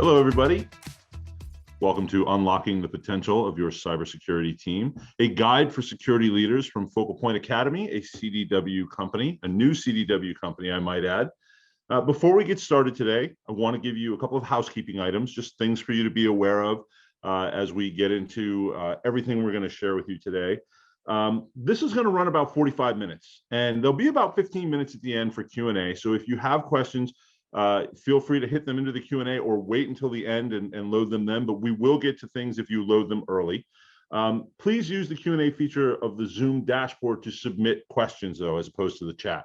Hello, everybody. Welcome to Unlocking the Potential of Your Cybersecurity Team, a guide for security leaders from Focal Point Academy, a CDW company, a new CDW company, I might add. Before we get started today, I want to give you a couple of housekeeping items, just things for you to be aware of as we get into everything we're going to share with you today. This is going to run about 45 minutes, and there'll be about 15 minutes at the end for Q&A. So if you have questions, feel free to hit them into the Q&A or wait until the end and load them then, but we will get to things if you load them early. Please use the Q&A feature of the Zoom dashboard to submit questions, though, as opposed to the chat.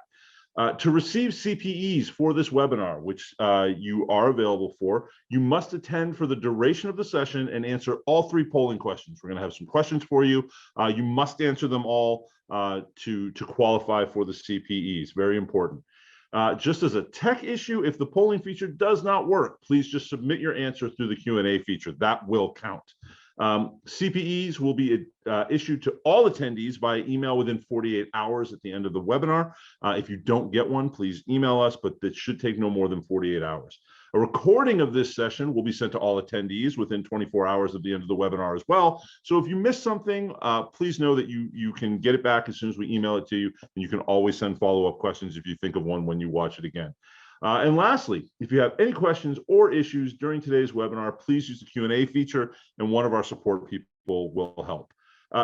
To receive CPEs for this webinar, which you are available for, you must attend for the duration of the session and answer all 3 polling questions. We're going to have some questions for you. You must answer them all to qualify for the CPEs. Very important. Just as a tech issue, if the polling feature does not work, please just submit your answer through the Q&A feature. That will count. CPEs will be issued to all attendees by email within 48 hours at the end of the webinar. If you don't get one, please email us, but it should take no more than 48 hours. A recording of this session will be sent to all attendees within 24 hours of the end of the webinar as well. So if you missed something, please know that you can get it back as soon as we email it to you, and you can always send follow-up questions if you think of one when you watch it again. And lastly, if you have any questions or issues during today's webinar, please use the Q&A feature, and one of our support people will help.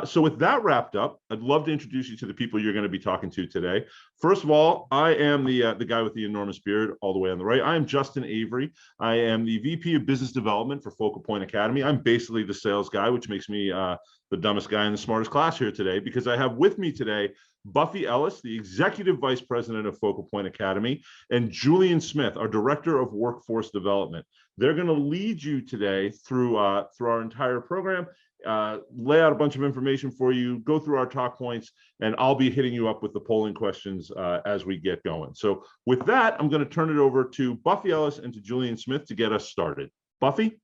So with that wrapped up, I'd love to introduce you to the people you're going to be talking to today. First of all, I am the guy with the enormous beard all the way on the right. I am Justin Avery. I am the VP of Business Development for Focal Point Academy. I'm basically the sales guy, which makes me the dumbest guy in the smartest class here today, because I have with me today Buffy Ellis, the Executive Vice President of Focal Point Academy, and Julian Smith, our Director of Workforce Development. They're going to lead you today through our entire program, lay out a bunch of information for you, go through our talk points, and I'll be hitting you up with the polling questions as we get going. So with that, I'm going to turn it over to Buffy Ellis and to Julian Smith to get us started. Buffy?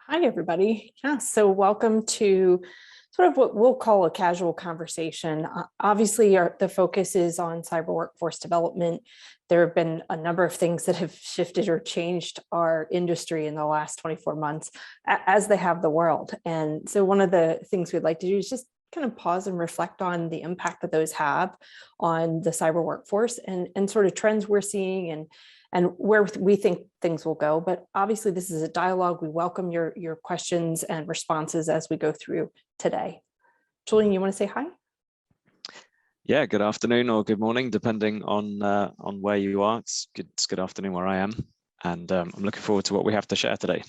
Hi, everybody. Yeah, so welcome to sort of what we'll call a casual conversation. Obviously, the focus is on cyber workforce development. There have been a number of things that have shifted or changed our industry in the last 24 months, as they have the world. And so one of the things we'd like to do is just kind of pause and reflect on the impact that those have on the cyber workforce and sort of trends we're seeing and where we think things will go. But obviously, this is a dialogue. We welcome your questions and responses as we go through today. Julian, you want to say hi? Yeah, good afternoon or good morning, depending on where you are. It's good afternoon where I am, and I'm looking forward to what we have to share today.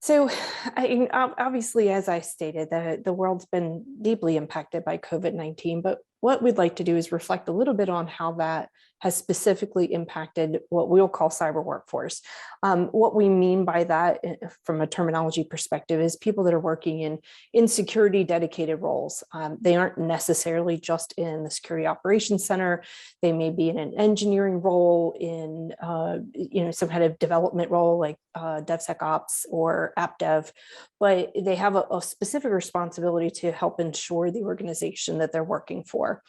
So obviously, as I stated, the world's been deeply impacted by COVID-19, but what we'd like to do is reflect a little bit on how that has specifically impacted what we'll call cyber workforce. What we mean by that from a terminology perspective is people that are working in security dedicated roles. They aren't necessarily just in the security operations center. They may be in an engineering role, in some kind of development role like DevSecOps or app dev, but they have a specific responsibility to help ensure the organization that they're working for.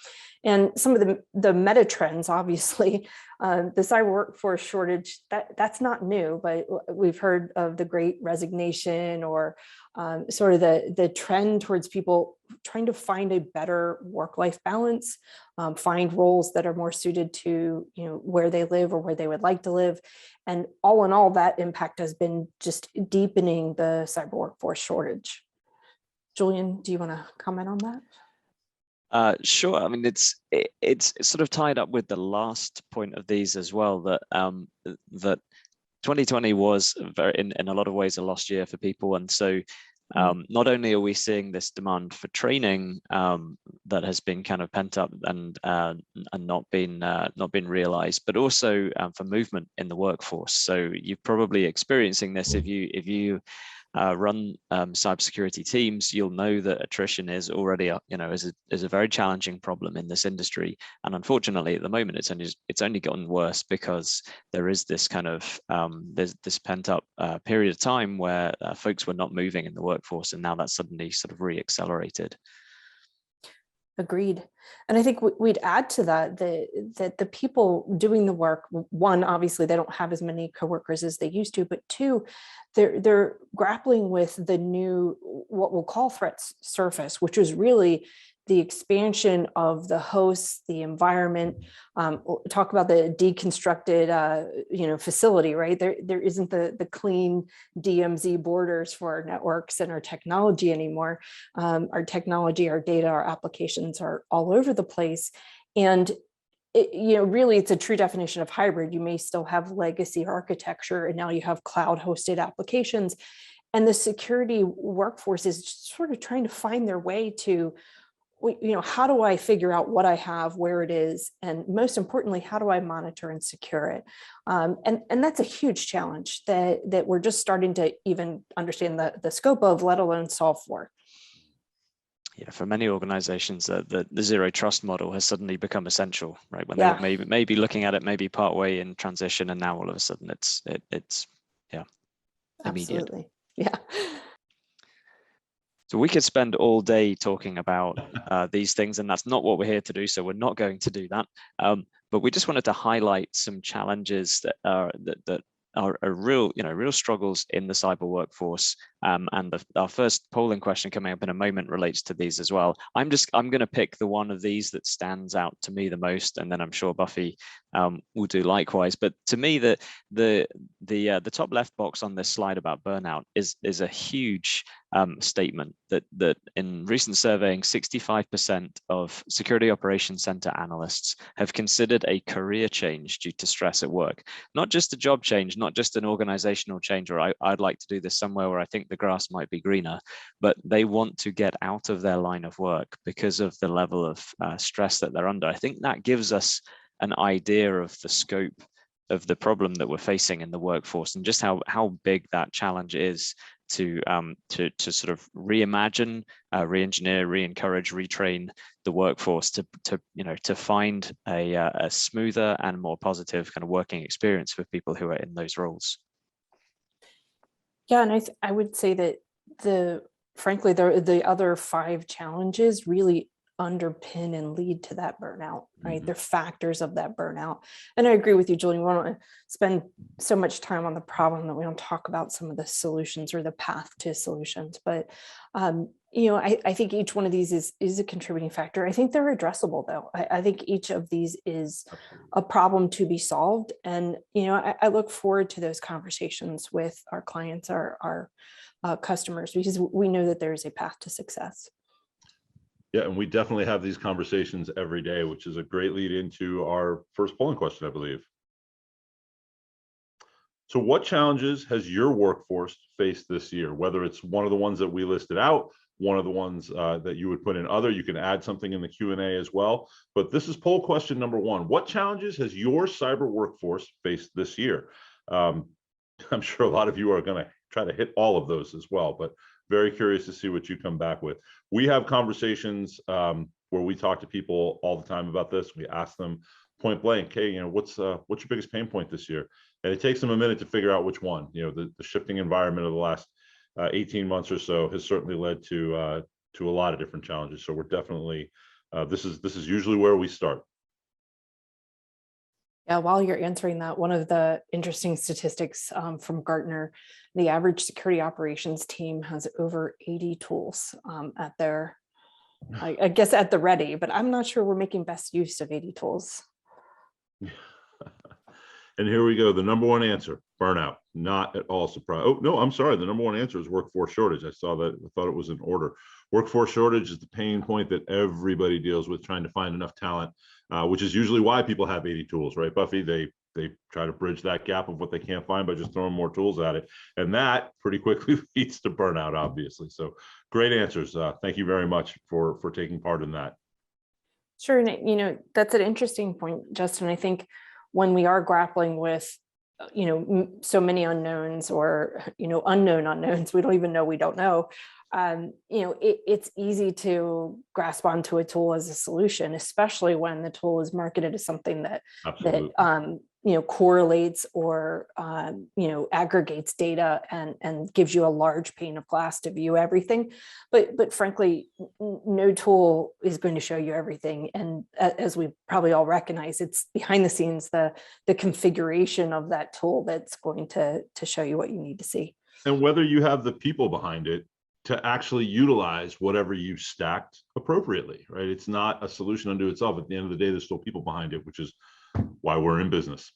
And some of the meta trends, obviously, the cyber workforce shortage, that's not new, but we've heard of the great resignation or sort of the trend towards people trying to find a better work-life balance, find roles that are more suited to where they live or where they would like to live. And all in all, that impact has been just deepening the cyber workforce shortage. Julian, do you want to comment on that? Sure. I mean, it's sort of tied up with the last point of these as well, that that 2020 was in a lot of ways a lost year for people, and so not only are we seeing this demand for training that has been kind of pent up and not been realized, but also for movement in the workforce. So you're probably experiencing this if you run cybersecurity teams. You'll know that attrition is already is a very challenging problem in this industry, and unfortunately at the moment it's only gotten worse because there is this kind of there's this pent up period of time where folks were not moving in the workforce, and now that's suddenly sort of re-accelerated. Agreed. And I think we'd add to that that the people doing the work, one, obviously they don't have as many coworkers as they used to, but two, they're grappling with the new, what we'll call threats surface, which is really the expansion of the hosts, the environment. We'll talk about the deconstructed, facility, right? There isn't the clean DMZ borders for our networks and our technology anymore. Our technology, our data, our applications are all over the place. And really, it's a true definition of hybrid. You may still have legacy architecture, and now you have cloud hosted applications. And the security workforce is sort of trying to find their way to, how do I figure out what I have, where it is, and most importantly, how do I monitor and secure it? And that's a huge challenge that we're just starting to even understand the scope of, let alone solve for. Yeah, for many organizations, the zero trust model has suddenly become essential, right? When they were maybe looking at it maybe partway in transition, and now all of a sudden it's immediate. Absolutely. Yeah. So we could spend all day talking about these things, and that's not what we're here to do. So we're not going to do that. But we just wanted to highlight some challenges that are real struggles in the cyber workforce. And our first polling question coming up in a moment relates to these as well. I'm going to pick the one of these that stands out to me the most, and then I'm sure Buffy will do likewise. But to me, the top left box on this slide about burnout is a huge statement that in recent surveying, 65% of Security Operations Center analysts have considered a career change due to stress at work. Not just a job change, not just an organizational change, or I'd like to do this somewhere where I think the grass might be greener, but they want to get out of their line of work because of the level of stress that they're under. I think that gives us an idea of the scope of the problem that we're facing in the workforce, and just how big that challenge is to sort of reimagine, re-engineer, re-encourage, retrain the workforce to find a smoother and more positive kind of working experience for people who are in those roles. Yeah, and I would say that frankly the other 5 challenges really underpin and lead to that burnout, right? They're factors of that burnout. And I agree with you, Julie. We don't spend so much time on the problem that we don't talk about some of the solutions or the path to solutions. But I think each one of these is a contributing factor. I think they're addressable, though. I think each of these is a problem to be solved. And I look forward to those conversations with our clients, our customers, because we know that there is a path to success. Yeah, and we definitely have these conversations every day, which is a great lead into our first polling question, I believe. So what challenges has your workforce faced this year? Whether it's one of the ones that we listed out, one of the ones that you would put in other, you can add something in the Q&A as well. But this is poll question number 1. What challenges has your cyber workforce faced this year? I'm sure a lot of you are going to try to hit all of those as well, but very curious to see what you come back with. We have conversations where we talk to people all the time about this. We ask them point blank, hey, what's your biggest pain point this year? And it takes them a minute to figure out which one. The shifting environment of the last 18 months or so has certainly led to a lot of different challenges. So we're definitely this is usually where we start. Yeah, while you're answering that, one of the interesting statistics from Gartner, the average security operations team has over 80 tools at their, I guess, at the ready, but I'm not sure we're making best use of 80 tools. And here we go. The number 1 answer, burnout. Not at all surprised. Oh, no, I'm sorry. The number 1 answer is workforce shortage. I saw that. I thought it was in order. Workforce shortage is the pain point that everybody deals with, trying to find enough talent, which is usually why people have 80 tools, right, Buffy? They try to bridge that gap of what they can't find by just throwing more tools at it. And that pretty quickly leads to burnout, obviously. So great answers. Thank you very much for taking part in that. Sure. And, that's an interesting point, Justin. I think when we are grappling with, so many unknowns or, unknown unknowns, we don't even know we don't know. It's easy to grasp onto a tool as a solution, especially when the tool is marketed as something that correlates or aggregates data and gives you a large pane of glass to view everything. But frankly, no tool is going to show you everything. And as we probably all recognize, it's behind the scenes, the configuration of that tool that's going to show you what you need to see. And whether you have the people behind it to actually utilize whatever you stacked appropriately, right? It's not a solution unto itself. At the end of the day, there's still people behind it, which is why we're in business.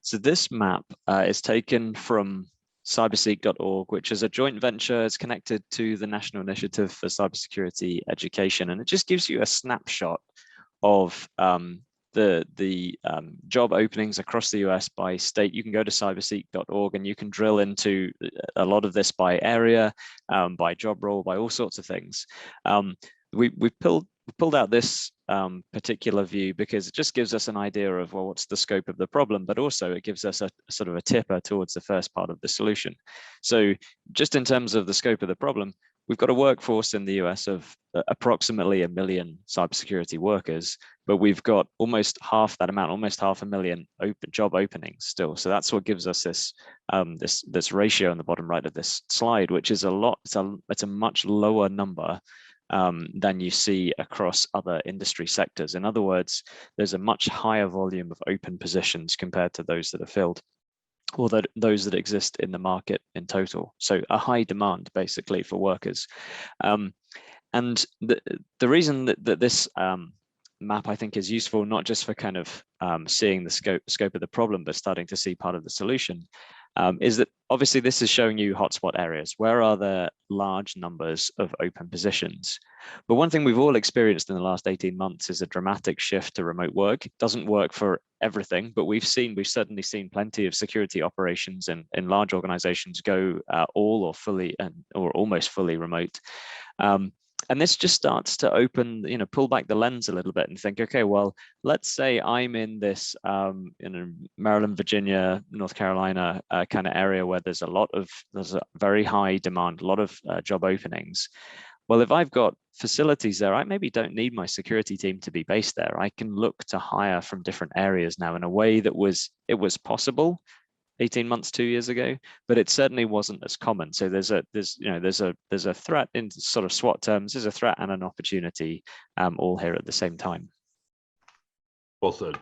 So this map is taken from cyberseek.org, which is a joint venture. It's connected to the National Initiative for Cybersecurity Education, and it just gives you a snapshot of the job openings across the US by state. You can go to cyberseek.org and you can drill into a lot of this by area, by job role, by all sorts of things. We've pulled out this particular view because it just gives us an idea of, well, what's the scope of the problem, but also it gives us a sort of a tipper towards the first part of the solution. So just in terms of the scope of the problem, we've got a workforce in the US of approximately 1 million cybersecurity workers, but we've got almost half that amount, almost 500,000 job openings still. So that's what gives us this this ratio on the bottom right of this slide, which is a lot. It's a much lower number than you see across other industry sectors. In other words, there's a much higher volume of open positions compared to those that are filled, or those that exist in the market in total. So a high demand basically for workers. And the reason that this map I think is useful, not just for kind of seeing the scope of the problem, but starting to see part of the solution, is that obviously this is showing you hotspot areas. Where are there large numbers of open positions? But one thing we've all experienced in the last 18 months is a dramatic shift to remote work. It doesn't work for everything, but we've certainly seen plenty of security operations in large organizations go all or fully or almost fully remote. And this just starts to open, pull back the lens a little bit and think, okay, well, let's say I'm in this, Maryland, Virginia, North Carolina kind of area where there's a very high demand, a lot of job openings. Well, if I've got facilities there, I maybe don't need my security team to be based there. I can look to hire from different areas now in a way that was possible 18 months, 2 years ago, but it certainly wasn't as common. So there's a threat in sort of SWOT terms. There's a threat and an opportunity all here at the same time. Well said.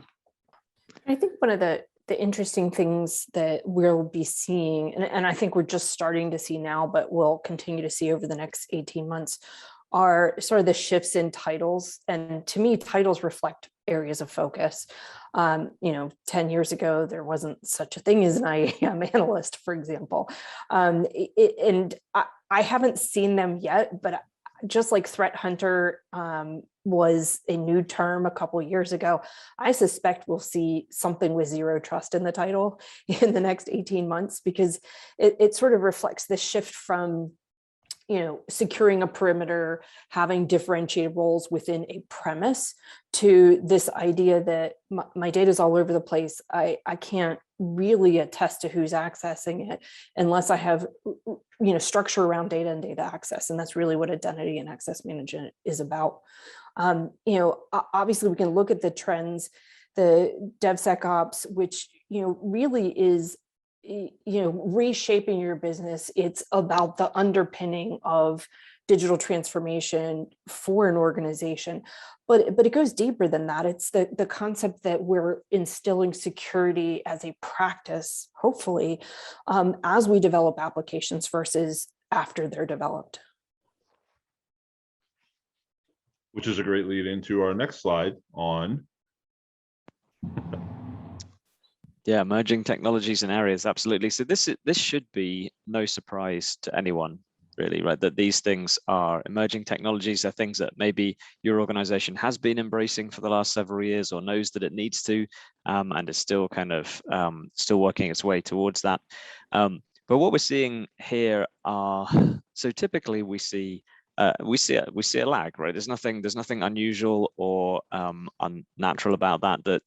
I think one of the interesting things that we'll be seeing, and I think we're just starting to see now, but we'll continue to see over the next 18 months, are sort of the shifts in titles. And to me, titles reflect areas of focus. 10 years ago, there wasn't such a thing as an IAM analyst, for example. And I haven't seen them yet, but just like threat hunter was a new term a couple of years ago, I suspect we'll see something with zero trust in the title in the next 18 months, because it sort of reflects this shift from securing a perimeter, having differentiated roles within a premise, to this idea that my data is all over the place. I can't really attest to who's accessing it unless I have structure around data and data access. And that's really what identity and access management is about. Obviously we can look at the trends, the DevSecOps, which really is reshaping your business. It's about the underpinning of digital transformation for an organization, but it goes deeper than that. It's the concept that we're instilling security as a practice, hopefully, as we develop applications versus after they're developed. Which is a great lead into our next slide on. Yeah, emerging technologies and areas, absolutely. So this should be no surprise to anyone, really, right? That these things are emerging technologies, are things that maybe your organization has been embracing for the last several years or knows that it needs to, and is still kind of still working its way towards that. But what we're seeing here are, so typically we see a lag, right? There's nothing unusual or unnatural about that.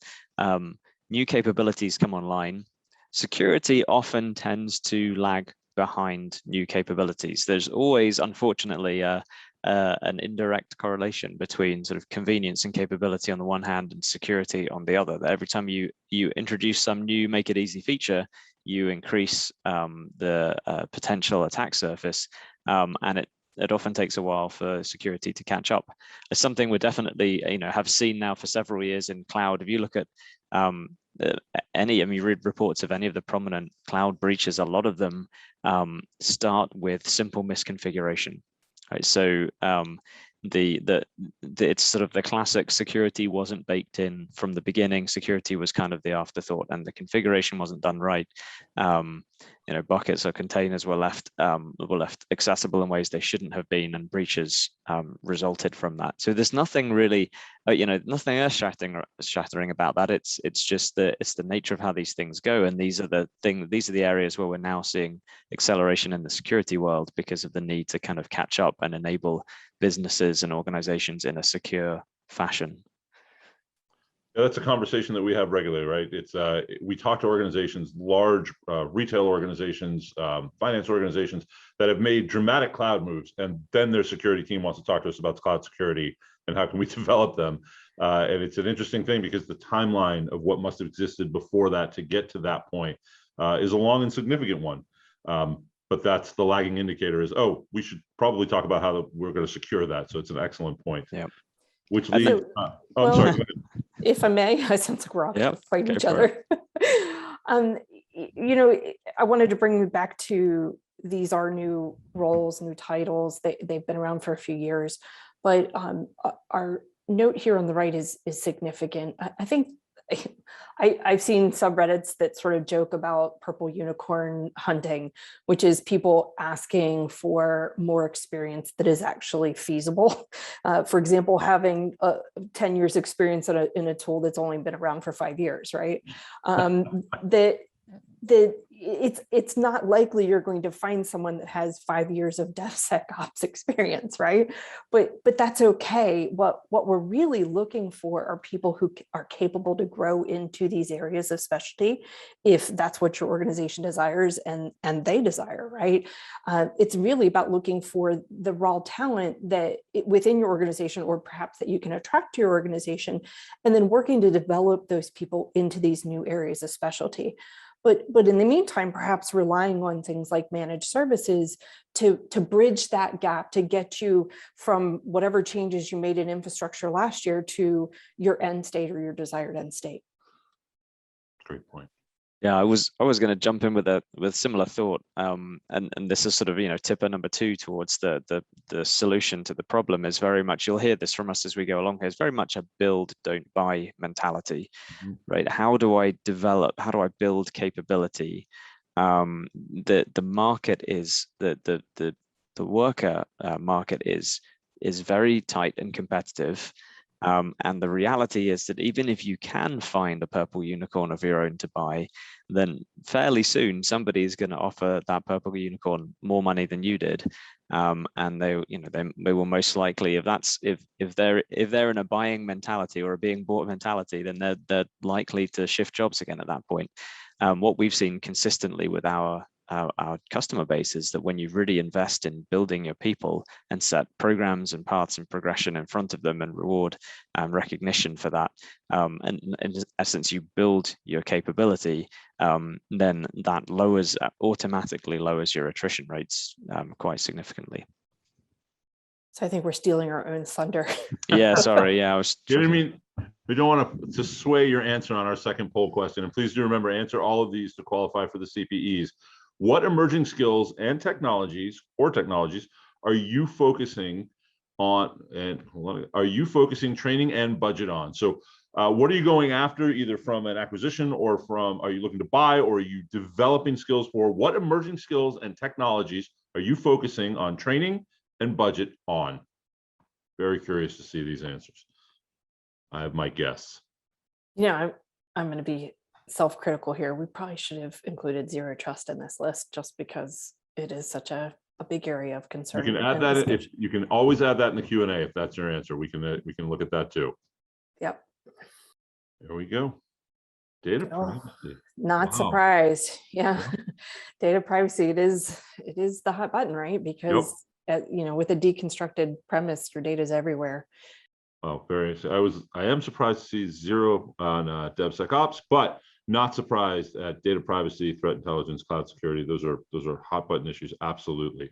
New capabilities come online. Security often tends to lag behind new capabilities. There's always, unfortunately, a an indirect correlation between sort of convenience and capability on the one hand and security on the other. That every time you introduce some new make it easy feature, you increase the potential attack surface, and it often takes a while for security to catch up. It's something we're definitely, have seen now for several years in cloud. If you look at you read reports of any of the prominent cloud breaches, a lot of them start with simple misconfiguration. Right, so it's sort of the classic security wasn't baked in from the beginning. Security was kind of the afterthought, and the configuration wasn't done right. Buckets or containers were left accessible in ways they shouldn't have been, and breaches resulted from that. So there's nothing really, nothing earth-shattering about that. It's just the nature of how these things go, and these are the areas where we're now seeing acceleration in the security world because of the need to kind of catch up and enable businesses and organizations in a secure fashion. Yeah, that's a conversation that we have regularly, right? It's we talk to organizations, large retail organizations, finance organizations that have made dramatic cloud moves, and then their security team wants to talk to us about cloud security and how can we develop them. And it's an interesting thing because the timeline of what must have existed before that to get to that point is a long and significant one. But that's the lagging indicator is, oh, we should probably talk about how we're going to secure that. So it's an excellent point. Yeah. Which leads, I'm sorry, go ahead. If I may, it sounds like we're all going to fight each other. I wanted to bring you back to, these are new roles, new titles. They've been around for a few years, but our note here on the right is significant. I think I've seen subreddits that sort of joke about purple unicorn hunting, which is people asking for more experience that is actually feasible. For example, having 10 years experience in a tool that's only been around for 5 years, right? It's not likely you're going to find someone that has 5 years of DevSecOps experience, right? But that's okay. What we're really looking for are people who are capable to grow into these areas of specialty, if that's what your organization desires and they desire, right? It's really about looking for the raw talent that within your organization, or perhaps that you can attract to your organization, and then working to develop those people into these new areas of specialty. But in the meantime, perhaps relying on things like managed services to bridge that gap, to get you from whatever changes you made in infrastructure last year to your end state or your desired end state. Great point. Yeah, I was going to jump in with similar thought, and this is sort of tipper number 2 towards the solution to the problem is very much, you'll hear this from us as we go along here, it's very much a build, don't buy mentality, right? How do I build capability? The market is the worker market is very tight and competitive. And the reality is that even if you can find a purple unicorn of your own to buy, then fairly soon somebody is going to offer that purple unicorn more money than you did, and they will most likely, if they're in a buying mentality or a being bought mentality, then they're likely to shift jobs again at that point. What we've seen consistently with our customer base is that when you really invest in building your people and set programs and paths and progression in front of them and reward recognition for that, and in essence you build your capability, then that automatically lowers your attrition rates quite significantly. So I think we're stealing our own thunder. Yeah, sorry. Yeah, we don't want to sway your answer on our second poll question, and please do remember, answer all of these to qualify for the CPEs. What emerging skills and technologies are you focusing on, and are you focusing training and budget on? So what are you going after, either from an acquisition or are you looking to buy, or are you developing skills for? What emerging skills and technologies are you focusing on training and budget on? Very curious to see these answers. I have my guess. I'm going to be self-critical here. We probably should have included zero trust in this list, just because it is such a big area of concern. You can add that if you can always add that in the Q&A if that's your answer. We can look at that too. Yep. There we go. Data privacy. Not surprised. Yeah. Data privacy. It is the hot button, right? Because with a deconstructed premise, your data is everywhere. Oh, I am surprised to see 0 on DevSecOps, but not surprised at data privacy, threat intelligence, cloud security. Those are hot button issues, absolutely.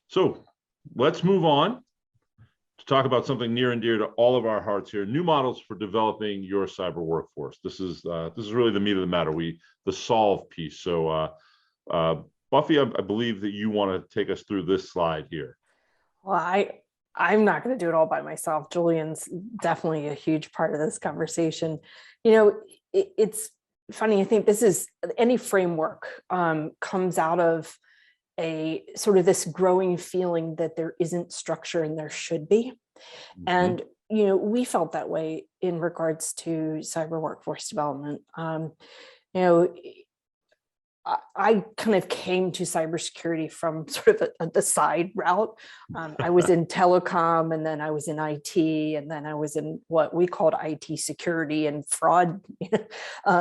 So let's move on to talk about something near and dear to all of our hearts here: new models for developing your cyber workforce. This is really the meat of the matter. The solve piece. So Buffy, I believe that you want to take us through this slide here. Well, I'm not going to do it all by myself. Julian's definitely a huge part of this conversation. It's funny. I think this is any framework comes out of a sort of this growing feeling that there isn't structure and there should be. Mm-hmm. And, we felt that way in regards to cyber workforce development. I kind of came to cybersecurity from sort of the side route. I was in telecom, and then I was in IT, and then I was in what we called IT security and fraud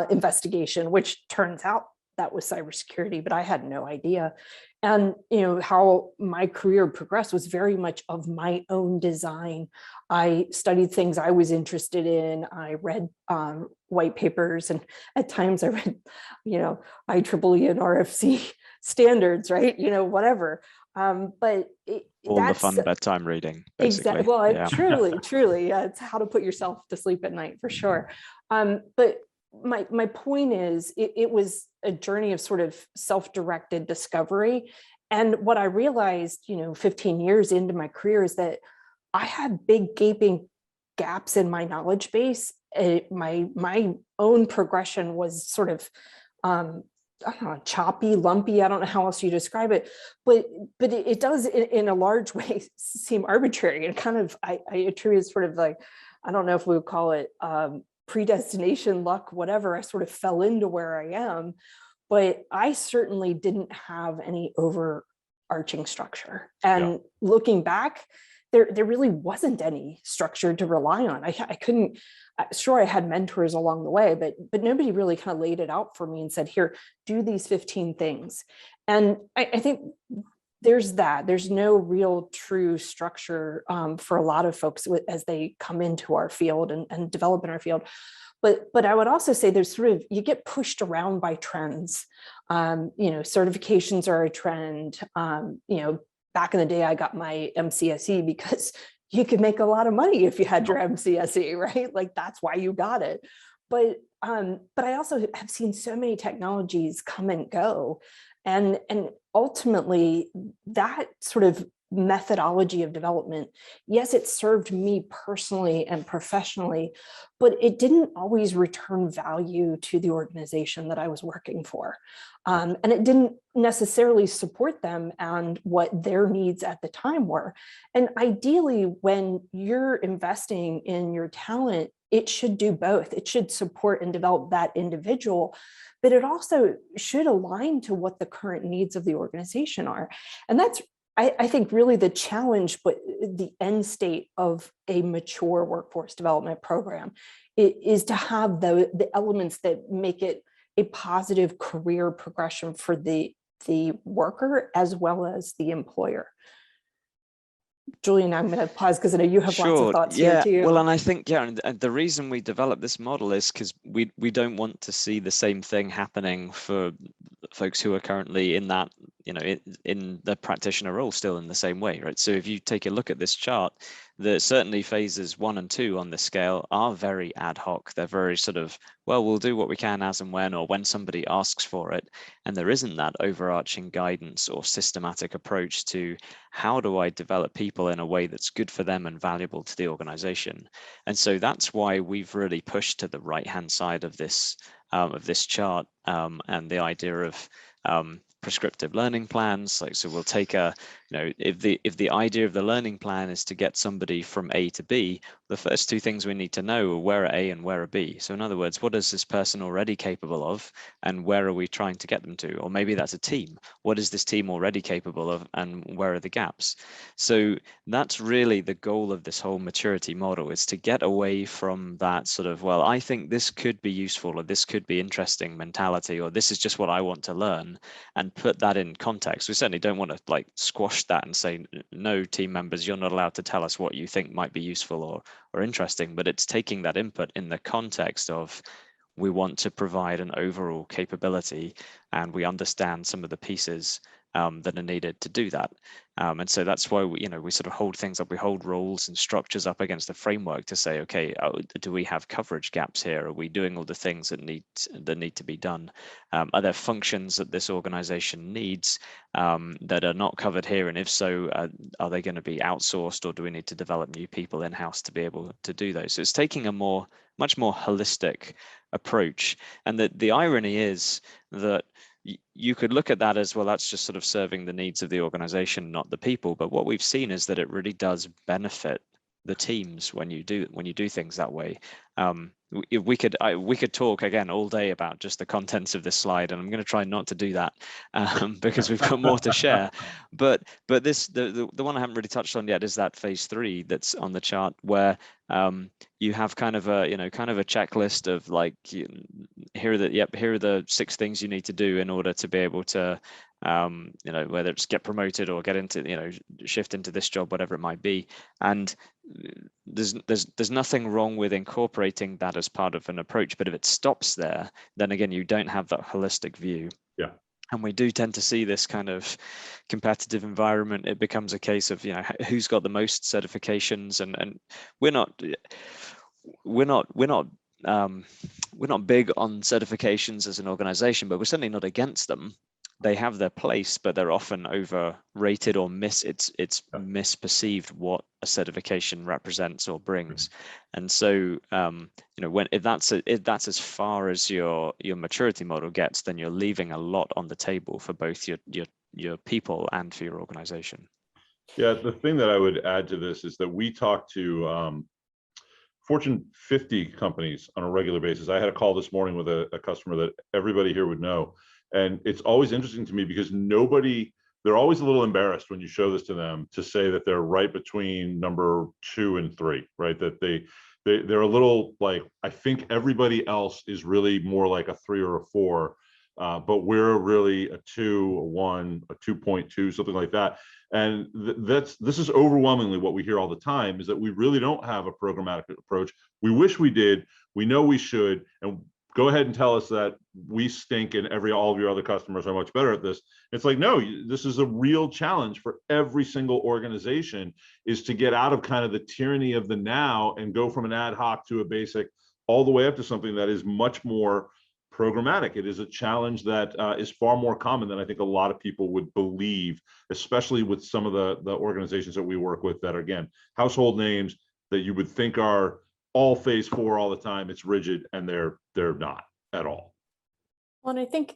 investigation, which turns out that was cybersecurity, but I had no idea. And how my career progressed was very much of my own design. I studied things I was interested in. I read white papers, and at times I read, IEEE and RFC standards, right? Whatever. But all the fun bedtime reading, basically. Exactly. Well, yeah. truly, it's how to put yourself to sleep at night for sure. But my point is, it was a journey of sort of self-directed discovery. And what I realized, 15 years into my career, is that I had big gaping gaps in my knowledge base. My own progression was sort of, I don't know, choppy, lumpy. I don't know how else you describe it, but it does in a large way seem arbitrary, and kind of, I attribute sort of like, I don't know if we would call it predestination, luck, whatever. I sort of fell into where I am, but I certainly didn't have any overarching structure. And looking back, there really wasn't any structure to rely on. I couldn't, sure, I had mentors along the way, but nobody really kind of laid it out for me and said, here, do these 15 things. And I think there's no real true structure for a lot of folks as they come into our field and develop in our field. But I would also say there's sort of, you get pushed around by trends. Certifications are a trend. Back in the day, I got my MCSE because you could make a lot of money if you had your MCSE, right? Like, that's why you got it. But I also have seen so many technologies come and go. And ultimately, that sort of methodology of development, yes, it served me personally and professionally, but it didn't always return value to the organization that I was working for. And it didn't necessarily support them and what their needs at the time were. And ideally, when you're investing in your talent, it should do both. It should support and develop that individual, but it also should align to what the current needs of the organization are. And that's, I think, really the challenge, but the end state of a mature workforce development program is to have the elements that make it a positive career progression for the worker as well as the employer. Julian, I'm going to pause because I know you have lots of thoughts here too. Well, and I think, and the reason we developed this model is because we don't want to see the same thing happening for folks who are currently in that, in the practitioner role still in the same way, right? So if you take a look at this chart, certainly phases 1 and 2 on this scale are very ad hoc. They're very sort of, well, we'll do what we can as and when, or when somebody asks for it. And there isn't that overarching guidance or systematic approach to how do I develop people in a way that's good for them and valuable to the organization. And so that's why we've really pushed to the right-hand side of this chart, and the idea of prescriptive learning plans. Like, so we'll take if the idea of the learning plan is to get somebody from A to B, the first two things we need to know are where are A and where are B. So in other words, what is this person already capable of, and where are we trying to get them to? Or maybe that's a team. What is this team already capable of, and where are the gaps? So that's really the goal of this whole maturity model, is to get away from that sort of, well, I think this could be useful, or this could be interesting mentality, or this is just what I want to learn, and and put that in context. We certainly don't want to like squash that and say, no, team members, you're not allowed to tell us what you think might be useful or interesting, but it's taking that input in the context of, we want to provide an overall capability, and we understand some of the pieces that are needed to do that. And so that's why we sort of hold things up. We hold roles and structures up against the framework to say, okay, do we have coverage gaps here? Are we doing all the things that need to be done? Are there functions that this organization needs that are not covered here? And if so, are they going to be outsourced, or do we need to develop new people in-house to be able to do those? So it's taking a much more holistic approach. And the irony is that you could look at that as, well, that's just sort of serving the needs of the organization, not the people. But what we've seen is that it really does benefit the teams when you do things that way. We could talk again all day about just the contents of this slide, and I'm going to try not to do that because we've got more to share. But the one I haven't really touched on yet is that phase 3 that's on the chart, where you have kind of a checklist of like, here are the 6 things you need to do in order to be able to whether it's get promoted or get into, shift into this job, whatever it might be. And there's nothing wrong with incorporating that as part of an approach, but if it stops there, then again, you don't have that holistic view. Yeah. And we do tend to see this kind of competitive environment. It becomes a case of, who's got the most certifications, and we're not big on certifications as an organization, but we're certainly not against them. They have their place, but they're often overrated or it's misperceived what a certification represents or brings. And so, if that's as far as your maturity model gets, then you're leaving a lot on the table for both your people and for your organization. Yeah, the thing that I would add to this is that we talk to Fortune 50 companies on a regular basis. I had a call this morning with a customer that everybody here would know. And it's always interesting to me because they're always a little embarrassed when you show this to them, to say that they're right between number 2 and 3, right? That they're a little like, I think everybody else is really more like a 3 or a 4, but we're really a 2, a 1, a 2.2, something like that. And this is overwhelmingly what we hear all the time, is that we really don't have a programmatic approach. We wish we did. We know we should. And go ahead and tell us that we stink and all of your other customers are much better at this. It's like, no, this is a real challenge for every single organization, is to get out of kind of the tyranny of the now and go from an ad hoc to a basic, all the way up to something that is much more programmatic. It is a challenge that is far more common than I think a lot of people would believe, especially with some of the organizations that we work with that are, again, household names that you would think are all phase 4 all the time. It's rigid, and they're not at all. Well, and I think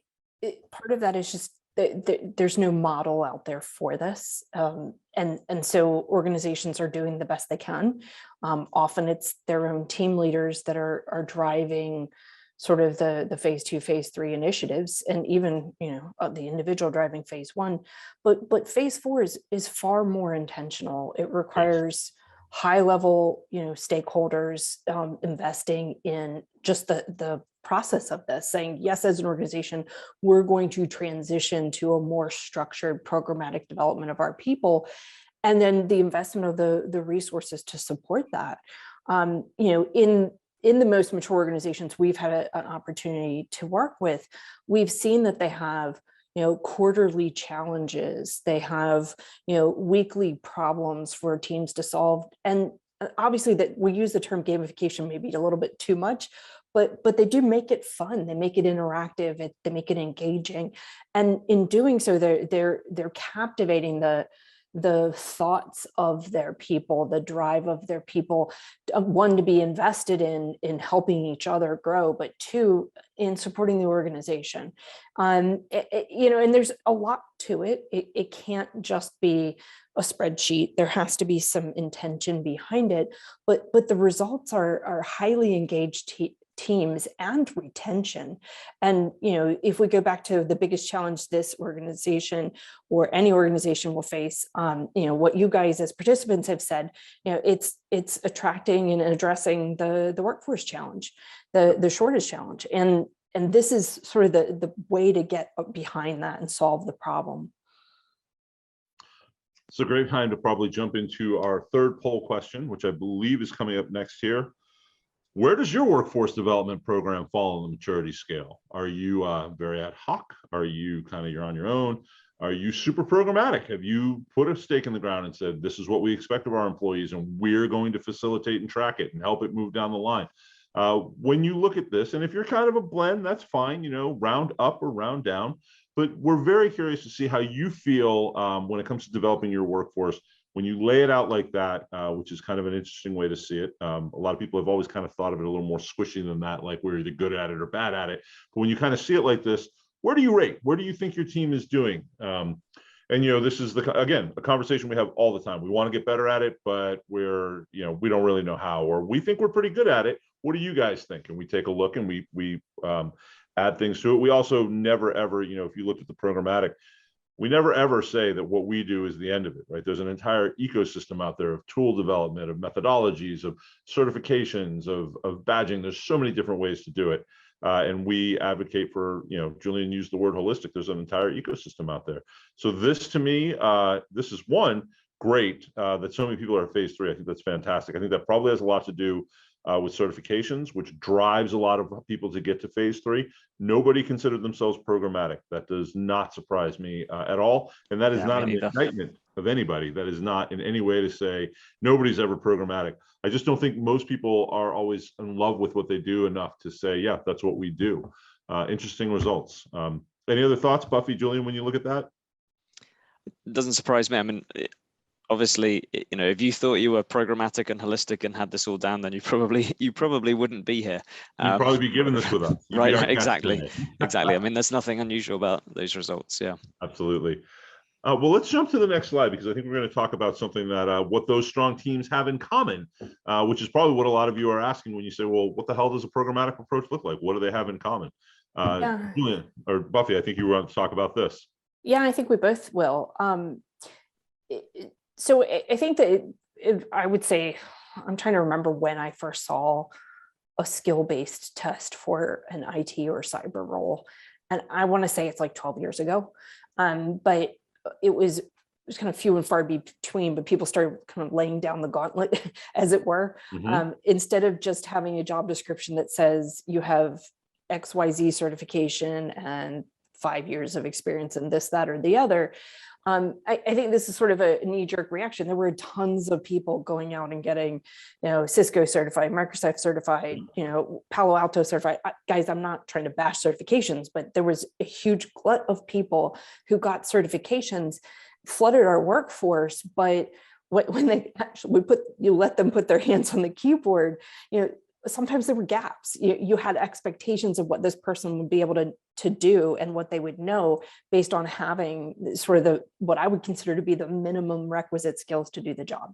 part of that is just there's no model out there for this. And so organizations are doing the best they can. Often it's their own team leaders that are driving sort of the phase 2, phase 3 initiatives, and even, the individual driving phase 1. But phase 4 is far more intentional. It requires high level, stakeholders investing in just the process of this, saying, yes, as an organization, we're going to transition to a more structured programmatic development of our people, and then the investment of the resources to support that. In the most mature organizations we've had an opportunity to work with, we've seen that they have quarterly challenges. They have, weekly problems for teams to solve. And obviously that we use the term gamification maybe a little bit too much, but they do make it fun. They make it interactive. They make it engaging. And in doing so, they're captivating the thoughts of their people, the drive of their people, one, to be invested in helping each other grow, but 2, in supporting the organization. And there's a lot to it. It can't just be a spreadsheet. There has to be some intention behind it, but the results are highly engaged teams and retention. And if we go back to the biggest challenge this organization or any organization will face, what you guys as participants have said, it's attracting and addressing the workforce challenge, the shortage challenge. And and this is sort of the way to get behind that and solve the problem. It's a great time to probably jump into our third poll question, which I believe is coming up next here. Where does your workforce development program fall on the maturity scale? Are you very ad hoc? Are you you're on your own? Are you super programmatic? Have you put a stake in the ground and said, this is what we expect of our employees, and we're going to facilitate and track it and help it move down the line? When you look at this, and if you're kind of a blend, that's fine, round up or round down. But we're very curious to see how you feel when it comes to developing your workforce. When you lay it out like that, which is kind of an interesting way to see it. A lot of people have always kind of thought of it a little more squishy than that, like we're either good at it or bad at it. But when you kind of see it like this, where do you rate? Where do you think your team is doing? And this is again, a conversation we have all the time. We want to get better at it, but we don't really know how, or we think we're pretty good at it. What do you guys think? And we take a look and we add things to it. We also never ever, if you look at the programmatic, we never ever say that what we do is the end of it, right? There's an entire ecosystem out there of tool development, of methodologies, of certifications, of badging. There's so many different ways to do it. And we advocate for, Julian used the word holistic. There's an entire ecosystem out there. So this, to me, this is one great that so many people are at phase 3. I think that's fantastic. I think that probably has a lot to do with certifications, which drives a lot of people to get to phase 3. Nobody considered themselves programmatic. That does not surprise me at all. And that is not an indictment of anybody. That is not in any way to say nobody's ever programmatic. I just don't think most people are always in love with what they do enough to say, yeah, that's what we do. Interesting results. Any other thoughts, Buffy, Julian, when you look at that? It doesn't surprise me. I mean, obviously, if you thought you were programmatic and holistic and had this all down, then you probably wouldn't be here. You'd probably be given this with us. Right, exactly. I mean, there's nothing unusual about those results. Yeah, absolutely. Well, let's jump to the next slide, because I think we're going to talk about something that what those strong teams have in common, which is probably what a lot of you are asking when you say, well, what the hell does a programmatic approach look like? What do they have in common? Julian or Buffy, I think you want to talk about this. Yeah, I think we both will. So I think that I would say, I'm trying to remember when I first saw a skill-based test for an IT or cyber role. And I want to say it's like 12 years ago. But it was kind of few and far between, but people started kind of laying down the gauntlet, as it were. Mm-hmm. Instead of just having a job description that says you have XYZ certification and 5 years of experience in this, that, or the other. I think this is sort of a knee-jerk reaction. There were tons of people going out and getting, Cisco certified, Microsoft certified, Palo Alto certified. Guys, I'm not trying to bash certifications, but there was a huge glut of people who got certifications, flooded our workforce. But when they actually let them put their hands on the keyboard, sometimes there were gaps. You had expectations of what this person would be able to do and what they would know based on having sort of what I would consider to be the minimum requisite skills to do the job.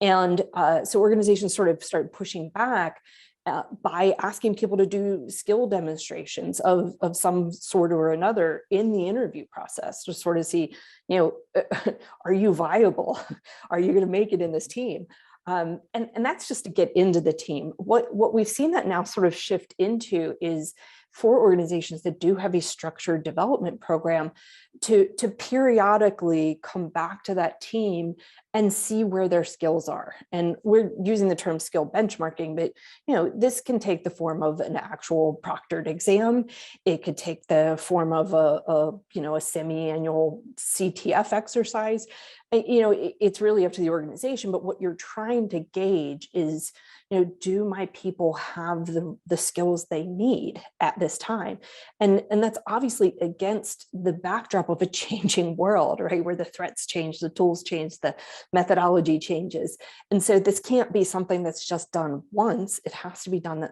And so organizations sort of started pushing back by asking people to do skill demonstrations of some sort or another in the interview process to sort of see, are you viable? Are you going to make it in this team? And that's just to get into the team. What we've seen that now sort of shift into is for organizations that do have a structured development program to periodically come back to that team and see where their skills are. And we're using the term skill benchmarking, but this can take the form of an actual proctored exam. It could take the form of a semi-annual CTF exercise. It's really up to the organization, but what you're trying to gauge is, do my people have the skills they need at this time? And that's obviously against the backdrop of a changing world, right? Where the threats change, the tools change, the methodology changes. And so this can't be something that's just done once. It has to be done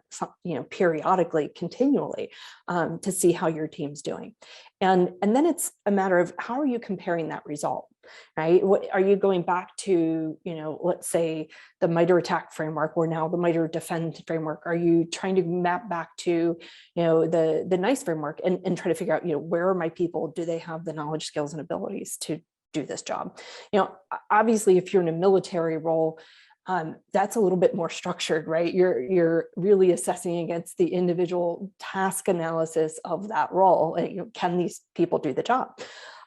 periodically, continually, to see how your team's doing. And then it's a matter of how are you comparing that result, right? What are you going back to, let's say the MITRE ATT&CK framework or now the MITRE DEFEND framework? Are you trying to map back to, the NICE framework and try to figure out, where are my people? Do they have the knowledge, skills, and abilities to do this job? Obviously, if you're in a military role, That's a little bit more structured, right? You're really assessing against the individual task analysis of that role. Can these people do the job?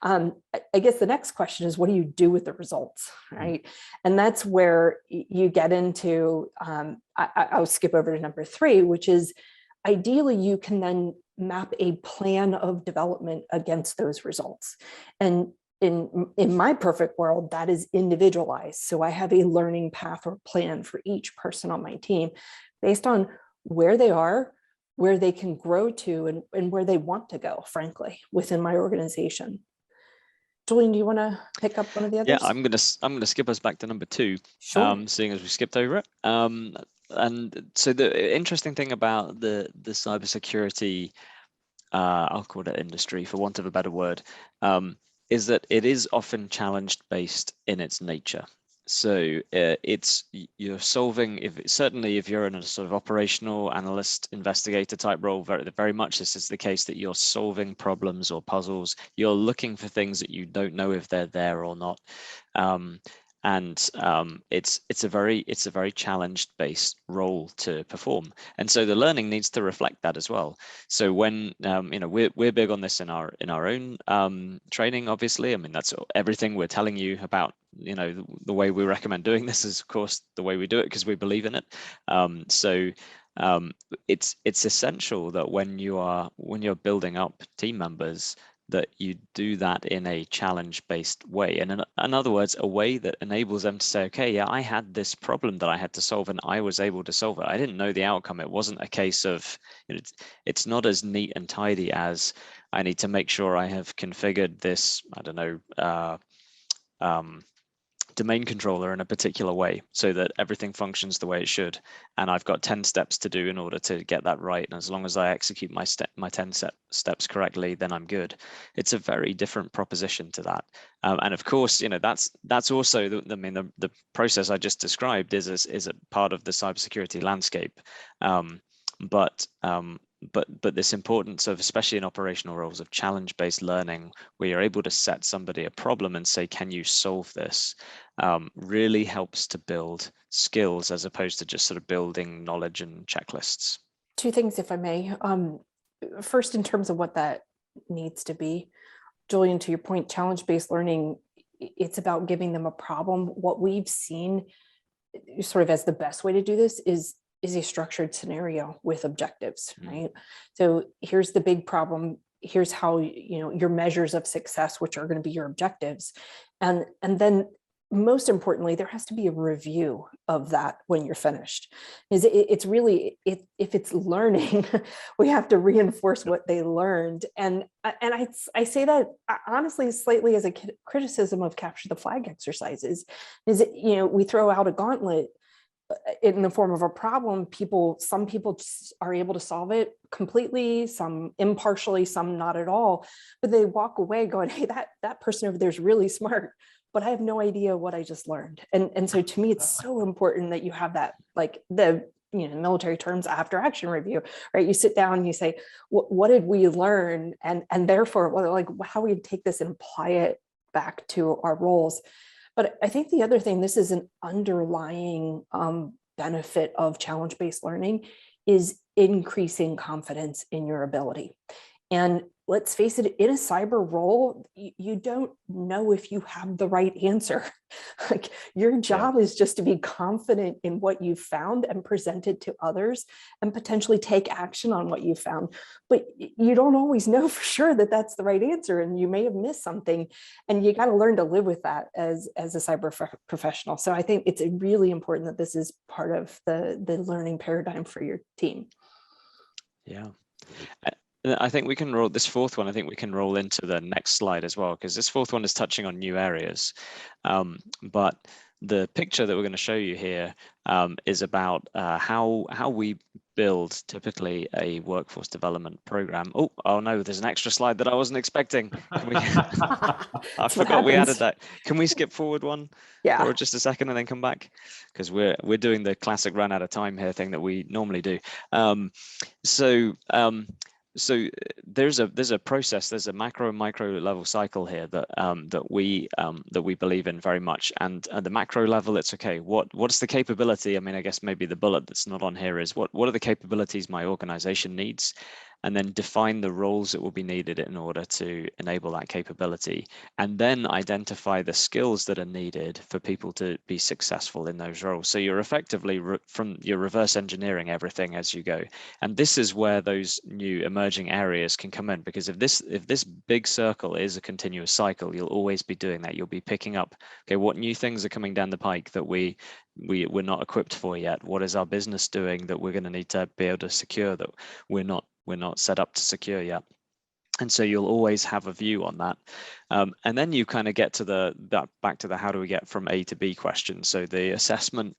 I guess the next question is, what do you do with the results, right? And that's where you get into, I'll skip over to number 3, which is ideally you can then map a plan of development against those results. And in my perfect world, that is individualized. So I have a learning path or plan for each person on my team based on where they are, where they can grow to, and where they want to go, frankly, within my organization. Julian, do you want to pick up one of the others? Yeah, I'm gonna skip us back to number 2, Sure. seeing as we skipped over it. And so the interesting thing about the cybersecurity, I'll call it industry for want of a better word, is that it is often challenge based in its nature. So you're solving, certainly if you're in a sort of operational analyst investigator type role, very much this is the case, that you're solving problems or puzzles. You're looking for things that you don't know if they're there or not. It's a very challenge-based role to perform, and so the learning needs to reflect that as well. So when we're big on this in our own training, obviously. I mean, that's everything we're telling you about. The way we recommend doing this is, of course, the way we do it because we believe in it. It's essential that when you're building up team members, that you do that in a challenge-based way. And in other words, a way that enables them to say, okay, yeah, I had this problem that I had to solve and I was able to solve it. I didn't know the outcome. It wasn't a case of, it's not as neat and tidy as I need to make sure I have configured this, I don't know, domain controller in a particular way so that everything functions the way it should, and I've got 10 steps to do in order to get that right, and as long as I execute my 10 steps correctly, then I'm good. It's a very different proposition to that, and of course, that's also the process I just described is a part of the cybersecurity landscape, but this importance of, especially in operational roles, of challenge-based learning, where you're able to set somebody a problem and say, can you solve this, really helps to build skills as opposed to just sort of building knowledge and checklists. 2 things, if I may. First, in terms of what that needs to be, Julian, to your point, challenge-based learning, it's about giving them a problem. What we've seen sort of as the best way to do this is a structured scenario with objectives, right? So here's the big problem. Here's how, your measures of success, which are going to be your objectives. And then most importantly, there has to be a review of that when you're finished. It's really, if it's learning, we have to reinforce what they learned. And I say that honestly, slightly as a criticism of capture the flag exercises, we throw out a gauntlet in the form of a problem. Some people are able to solve it completely, some impartially, some not at all, but they walk away going, hey, that person over there is really smart, but I have no idea what I just learned. And so to me, it's so important that you have that, like the military terms, after action review, right? You sit down and you say, what did we learn? And therefore, how we take this and apply it back to our roles. But I think the other thing, this is an underlying benefit of challenge-based learning, is increasing confidence in your ability. And let's face it, in a cyber role, you don't know if you have the right answer. Like, your job is just to be confident in what you found and present it to others and potentially take action on what you found. But you don't always know for sure that that's the right answer, and you may have missed something, and you got to learn to live with that as a cyber professional. So I think it's really important that this is part of the learning paradigm for your team. Yeah. I think we can roll this fourth one. I think we can roll into the next slide as well, because this fourth one is touching on new areas. But the picture that we're going to show you here is about how we build typically a workforce development program. Oh no, there's an extra slide that I wasn't expecting. I forgot we added that. Can we skip forward one for just a second and then come back? Because we're doing the classic run out of time here thing that we normally do. So there's a process, there's a macro and micro level cycle here that we believe in very much. And at the macro level, it's okay. What's the capability? I mean, I guess maybe the bullet that's not on here is what are the capabilities my organization needs, and then define the roles that will be needed in order to enable that capability, and then identify the skills that are needed for people to be successful in those roles. So you're effectively you're reverse engineering everything as you go. And this is where those new emerging areas can come in, because if this big circle is a continuous cycle, you'll always be doing that. You'll be picking up, okay, what new things are coming down the pike that we're not equipped for yet? What is our business doing that we're going to need to be able to secure that we're not set up to secure yet? And so you'll always have a view on that. And then you kind of get to back to the how do we get from A to B question. So the assessment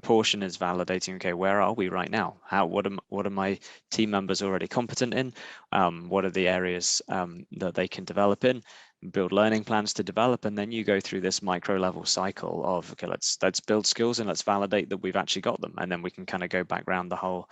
portion is validating, okay, where are we right now? What are my team members already competent in? What are the areas that they can develop in? Build learning plans to develop, and then you go through this micro level cycle of, okay, let's build skills and let's validate that we've actually got them, and then we can kind of go back around the whole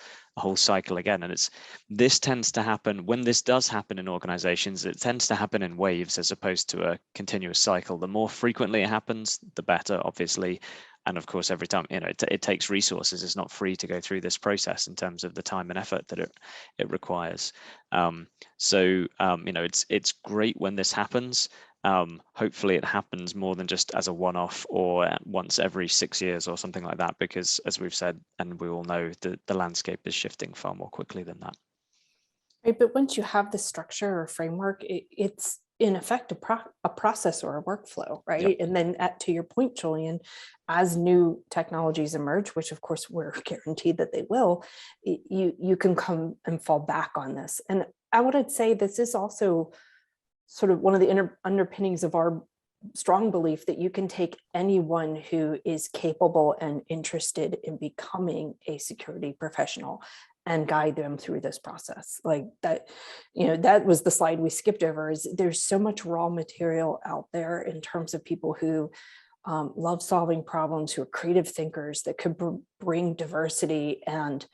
cycle again. And this tends to happen when this does happen in organizations. It tends to happen in waves as opposed to a continuous cycle. The more frequently it happens, the better, obviously. And of course, every time, it takes resources. It's not free to go through this process in terms of the time and effort that it requires. It's great when this happens. Hopefully it happens more than just as a one-off or once every 6 years or something like that, because as we've said, and we all know, the landscape is shifting far more quickly than that. Right, but once you have the structure or framework, it's in effect a process or a workflow, right? Yep. And then to your point, Julian, as new technologies emerge, which of course we're guaranteed that they will, you can come and fall back on this. And I would say this is also sort of one of the underpinnings of our strong belief that you can take anyone who is capable and interested in becoming a security professional and guide them through this process. Like that, that was the slide we skipped over. Is there's so much raw material out there in terms of people who love solving problems, who are creative thinkers, that could bring diversity and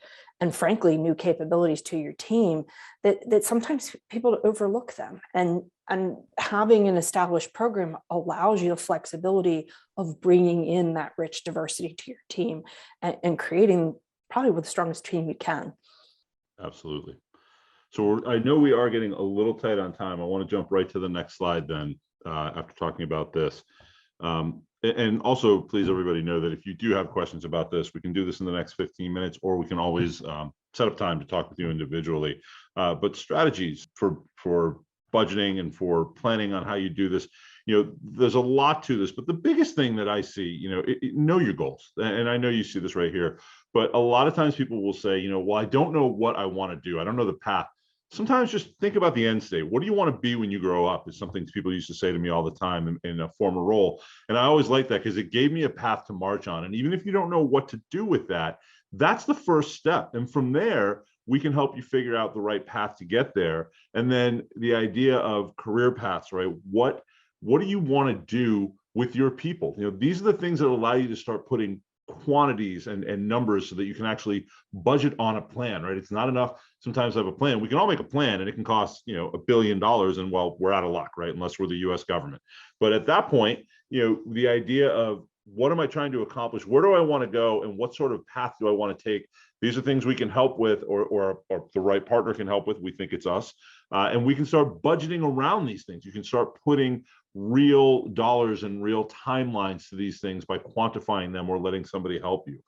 frankly new capabilities to your team, that sometimes people overlook them. And having an established program allows you the flexibility of bringing in that rich diversity to your team and creating probably with the strongest team you can. Absolutely. So I know we are getting a little tight on time. I want to jump right to the next slide then, after talking about this. And also, please, everybody know that if you do have questions about this, we can do this in the next 15 minutes, or we can always set up time to talk with you individually. But strategies for budgeting and for planning on how you do this, there's a lot to this, but the biggest thing that I see, know your goals. And I know you see this right here, but a lot of times people will say, well, I don't know what I want to do. I don't know the path. Sometimes just think about the end state. What do you want to be when you grow up? Is something people used to say to me all the time in a former role. And I always liked that because it gave me a path to march on. And even if you don't know what to do with that, that's the first step. And from there, we can help you figure out the right path to get there. And then the idea of career paths, right? What do you want to do with your people? These are the things that allow you to start putting quantities and numbers so that you can actually budget on a plan, right? It's not enough sometimes to have a plan. We can all make a plan and it can cost, $1 billion, and well, we're out of luck, right? Unless we're the US government. But at that point, the idea of what am I trying to accomplish? Where do I want to go? And what sort of path do I want to take? These are things we can help with, or the right partner can help with. We think it's us. And we can start budgeting around these things. You can start putting real dollars and real timelines to these things by quantifying them or letting somebody help you.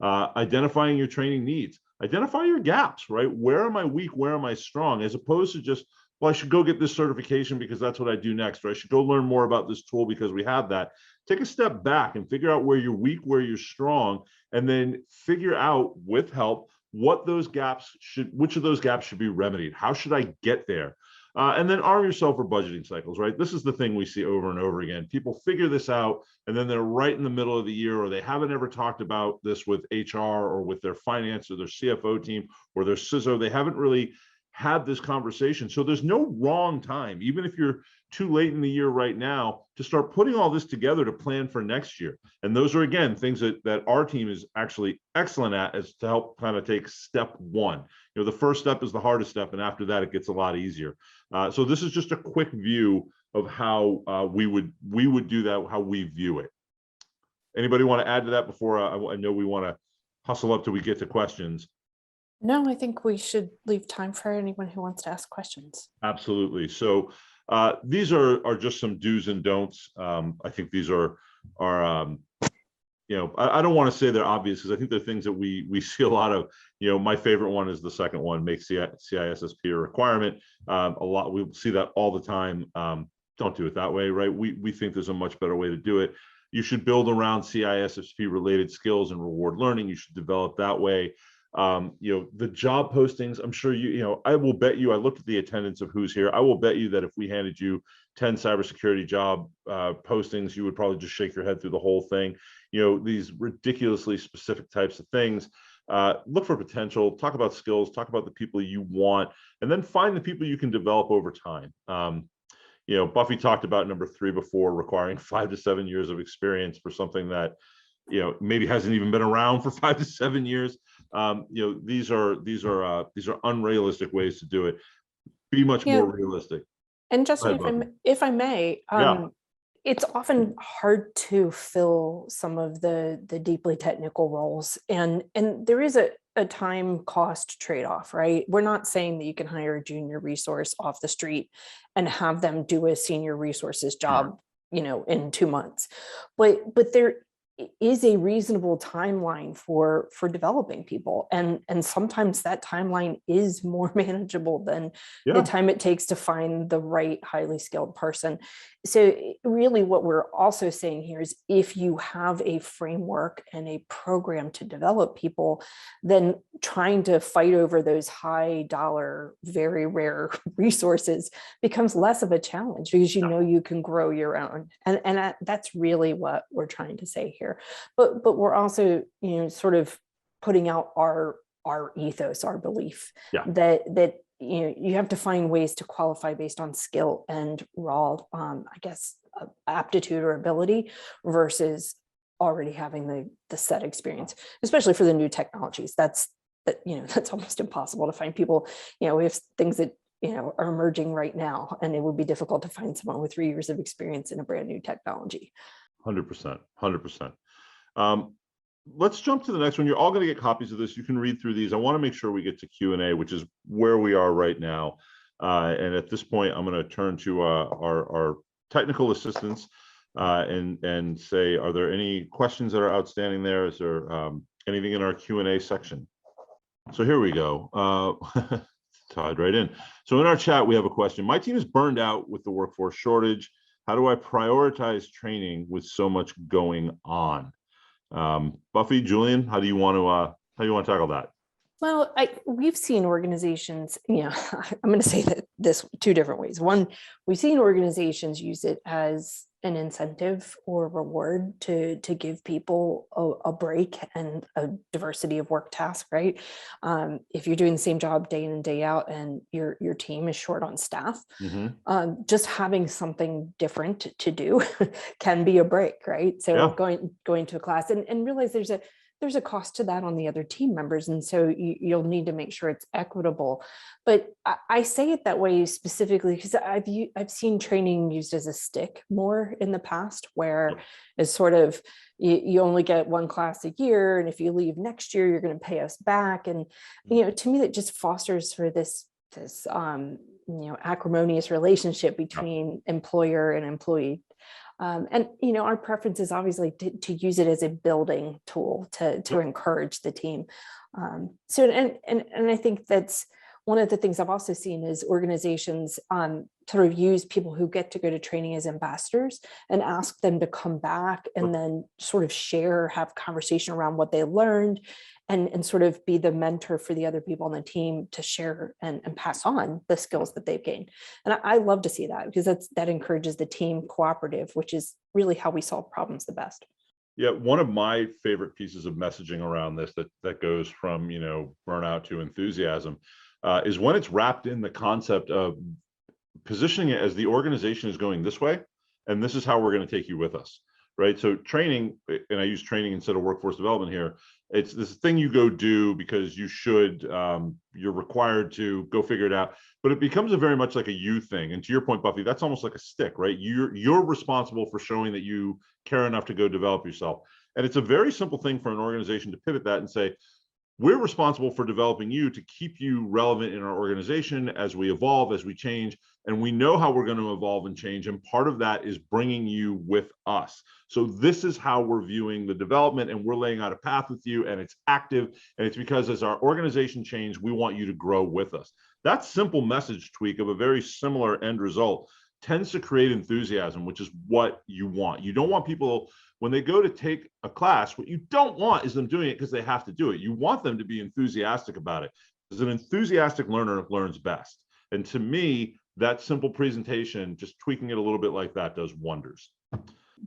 Identifying your training needs. Identify your gaps, right? Where am I weak? Where am I strong? As opposed to just, well, I should go get this certification because that's what I do next, or I should go learn more about this tool because we have that. Take a step back and figure out where you're weak, where you're strong, and then figure out with help which of those gaps should be remedied. How should I get there? And then arm yourself for budgeting cycles, right? This is the thing we see over and over again. People figure this out, and then they're right in the middle of the year, or they haven't ever talked about this with HR or with their finance or their CFO team or their CISO. They haven't really have this conversation. So there's no wrong time, even if you're too late in the year right now, to start putting all this together to plan for next year. And those are, again, things that our team is actually excellent at, is to help kind of take step one. You know, the first step is the hardest step, and after that, it gets a lot easier. So this is just a quick view of how we would do that, how we view it. Anybody want to add to that before I know we want to hustle up till we get to questions? No, I think we should leave time for anyone who wants to ask questions. Absolutely. So these are just some do's and don'ts. I think these are you know, I don't want to say they're obvious, because I think they're things that we see a lot of. You know, my favorite one is the second one: make CISSP a requirement. A lot, we see that all the time. Don't do it that way, right? We think there's a much better way to do it. You should build around CISSP related skills and reward learning. You should develop that way. You know, the job postings, I'm sure you know, I will bet you, I looked at the attendance of who's here. I will bet you that if we handed you 10 cybersecurity job postings, you would probably just shake your head through the whole thing. You know, these ridiculously specific types of things. Look for potential, talk about skills, talk about the people you want, and then find the people you can develop over time. You know, Buffy talked about number 3 before, requiring 5 to 7 years of experience for something that, you know, maybe hasn't even been around for 5 to 7 years. You know, these are unrealistic ways to do it. Be much more realistic. And Justin, if I may, it's often hard to fill some of the deeply technical roles, and there is a time cost trade-off, right? We're not saying that you can hire a junior resource off the street and have them do a senior resources job, you know, in 2 months, but there is a reasonable timeline for developing people, and sometimes that timeline is more manageable than the time it takes to find the right highly skilled person. So really what we're also saying here is, if you have a framework and a program to develop people, then trying to fight over those high dollar, very rare resources becomes less of a challenge, because you know you can grow your own. And that's really what we're trying to say here. But we're also, you know, sort of putting out our ethos, our belief that you know, you have to find ways to qualify based on skill and raw, I guess, aptitude or ability, versus already having the set experience, especially for the new technologies. That's almost impossible to find people. You know, we have things that, you know, are emerging right now, and it would be difficult to find someone with 3 years of experience in a brand new technology. 100%. Let's jump to the next one. You're all going to get copies of this. You can read through these. I want to make sure we get to Q&A, which is where we are right now. And at this point, I'm going to turn to our technical assistants and say, are there any questions that are outstanding there? Is there anything in our Q&A section? So here we go. Tied right in. So in our chat, we have a question. My team is burned out with the workforce shortage. How do I prioritize training with so much going on? Buffy, Julian, how do you want to tackle that? Well, we've seen organizations, you know, I'm going to say that this 2 different ways. One, we've seen organizations use it as an incentive or reward to give people a break and a diversity of work tasks, right? If you're doing the same job day in and day out, and your team is short on staff, just having something different to do can be a break, right? So going to a class and realize there's a cost to that on the other team members. And so you'll need to make sure it's equitable. But I say it that way specifically because I've seen training used as a stick more in the past, where it's sort of, you only get 1 class a year, and if you leave next year, you're going to pay us back. And, you know, to me, that just fosters for this you know, acrimonious relationship between employer and employee. And, you know, our preference is obviously to use it as a building tool to encourage the team. So, and I think that's one of the things I've also seen is organizations sort of use people who get to go to training as ambassadors and ask them to come back and then sort of have conversation around what they learned, and sort of be the mentor for the other people on the team to share and pass on the skills that they've gained. And I love to see that, because that encourages the team cooperative, which is really how we solve problems the best. Yeah, one of my favorite pieces of messaging around this that goes from, you know, burnout to enthusiasm is when it's wrapped in the concept of positioning it as the organization is going this way, and this is how we're going to take you with us, right? So training, and I use training instead of workforce development here, it's this thing you go do because you should, you're required to go figure it out, but it becomes a very much like a you thing. And to your point, Buffy, that's almost like a stick, right? You're responsible for showing that you care enough to go develop yourself. And it's a very simple thing for an organization to pivot that and say, we're responsible for developing you to keep you relevant in our organization as we evolve, as we change, and we know how we're going to evolve and change. And part of that is bringing you with us. So this is how we're viewing the development, and we're laying out a path with you, and it's active. And it's because as our organization change, we want you to grow with us. That simple message tweak of a very similar end result tends to create enthusiasm, which is what you want. You don't want people, when they go to take a class, what you don't want is them doing it because they have to do it. You want them to be enthusiastic about it, because an enthusiastic learner learns best. And to me, that simple presentation, just tweaking it a little bit like that, does wonders.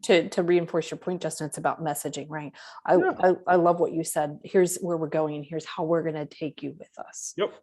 To reinforce your point, Justin, it's about messaging, right? I love what you said. Here's where we're going, and here's how we're going to take you with us. Yep.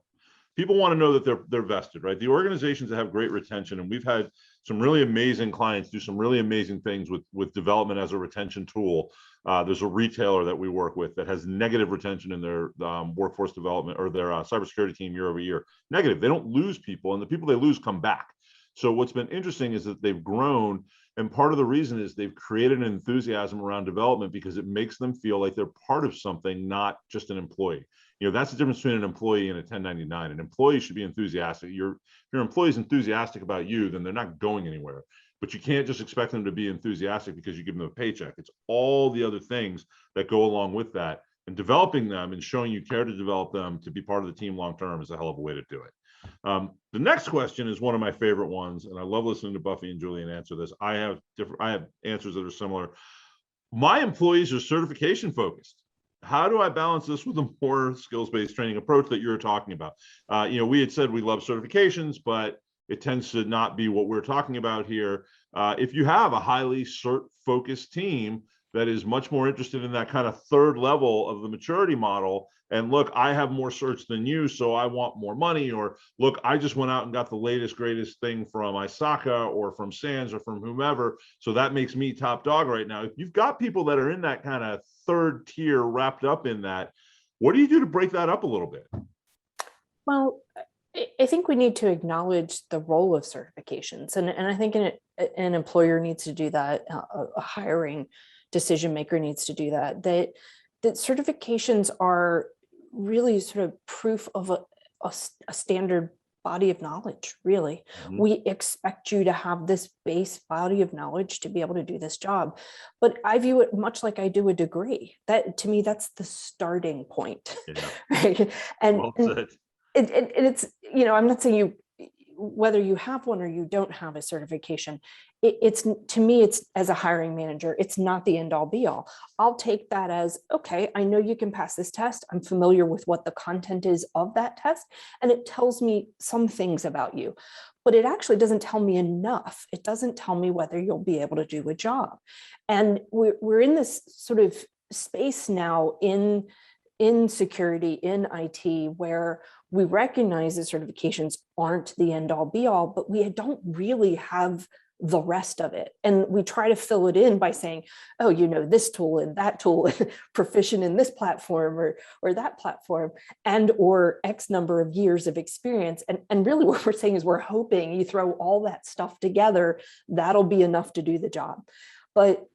People want to know that they're vested, right? The organizations that have great retention, and we've had some really amazing clients do some really amazing things with development as a retention tool. There's a retailer that we work with that has negative retention in their workforce development or their cybersecurity team year over year. Negative. They don't lose people, and the people they lose come back. So what's been interesting is that they've grown, and part of the reason is they've created an enthusiasm around development because it makes them feel like they're part of something, not just an employee. You know, that's the difference between an employee and a 1099. An employee should be enthusiastic. If your employee is enthusiastic about you, then they're not going anywhere. But you can't just expect them to be enthusiastic because you give them a paycheck. It's all the other things that go along with that. And developing them and showing you care to develop them to be part of the team long term is a hell of a way to do it. The next question is one of my favorite ones, and I love listening to Buffy and Julian answer this. I have answers that are similar. My employees are certification focused. How do I balance this with a more skills-based training approach that you're talking about? We had said we love certifications, but it tends to not be what we're talking about here. If you have a highly cert-focused team that is much more interested in that kind of third level of the maturity model, and look, I have more certs than you, so I want more money, or look, I just went out and got the latest, greatest thing from ISACA or from SANS or from whomever, so that makes me top dog right now. If you've got people that are in that kind of third tier wrapped up in that, what do you do to break that up a little bit? Well, I think we need to acknowledge the role of certifications, and I think an employer needs to do that. A hiring decision maker needs to do that. That certifications are really sort of proof of a standard body of knowledge, really. Mm-hmm. We expect you to have this base body of knowledge to be able to do this job. But I view it much like I do a degree. That, to me, that's the starting point. Yeah. Right? And, well said. And it's, I'm not saying whether you have one or you don't have a certification, it's to me, it's as a hiring manager, it's not the end all be all. I'll take that as, okay, I know you can pass this test. I'm familiar with what the content is of that test, and it tells me some things about you, but it actually doesn't tell me enough. It doesn't tell me whether you'll be able to do a job. And we're in this sort of space now in security, in IT, where we recognize that certifications aren't the end all be all, but we don't really have the rest of it. And we try to fill it in by saying, oh, this tool and that tool, proficient in this platform or that platform, and or X number of years of experience. And really what we're saying is we're hoping you throw all that stuff together, that'll be enough to do the job. But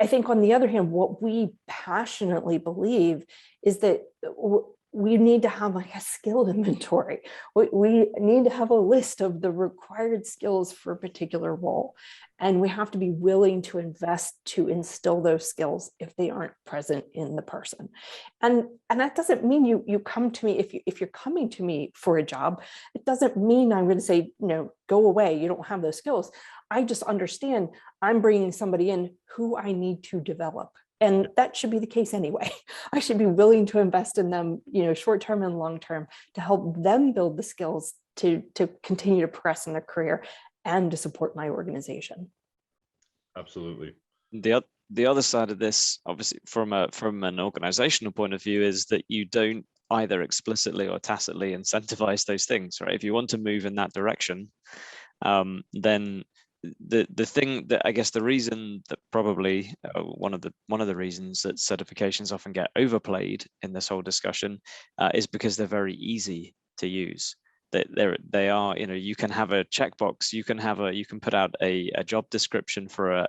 I think on the other hand, what we passionately believe is that we need to have like a skill inventory. We need to have a list of the required skills for a particular role. And we have to be willing to invest to instill those skills if they aren't present in the person. And that doesn't mean you come to me, if you're coming to me for a job, it doesn't mean I'm going to say, go away, you don't have those skills. I just understand I'm bringing somebody in who I need to develop. And that should be the case anyway. I should be willing to invest in them, short-term and long-term, to help them build the skills to continue to progress in their career and to support my organization. Absolutely. The other side of this, obviously, from an organizational point of view, is that you don't either explicitly or tacitly incentivize those things, right? If you want to move in that direction, then the thing that, I guess, the reason that probably one of the reasons that certifications often get overplayed in this whole discussion is because they're very easy to use. They are, you know, you can have a checkbox, you can put out a job description for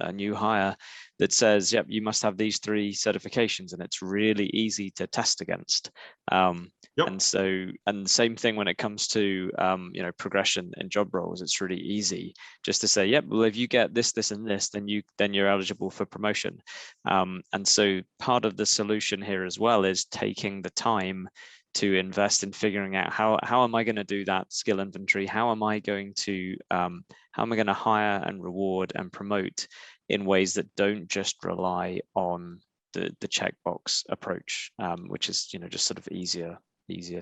a new hire that says, yep, you must have these 3 certifications, and it's really easy to test against. Yep. And so, and the same thing when it comes to you know, progression in job roles, it's really easy just to say, yep, well, if you get this, this, and this, then you're eligible for promotion. And so part of the solution here as well is taking the time to invest in figuring out how am I going to do that skill inventory? How am I going to hire and reward and promote in ways that don't just rely on the checkbox approach, which is, you know, just sort of easier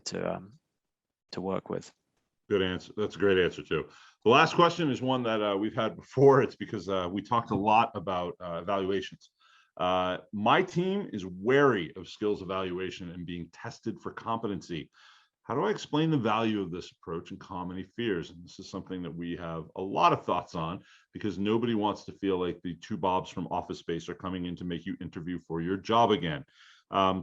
to work with. Good answer. That's a great answer too. The last question is one that we've had before. It's because we talked a lot about evaluations. My team is wary of skills evaluation and being tested for competency. How do I explain the value of this approach and calm any fears? And this is something that we have a lot of thoughts on, because nobody wants to feel like the 2 Bobs from Office Space are coming in to make you interview for your job again.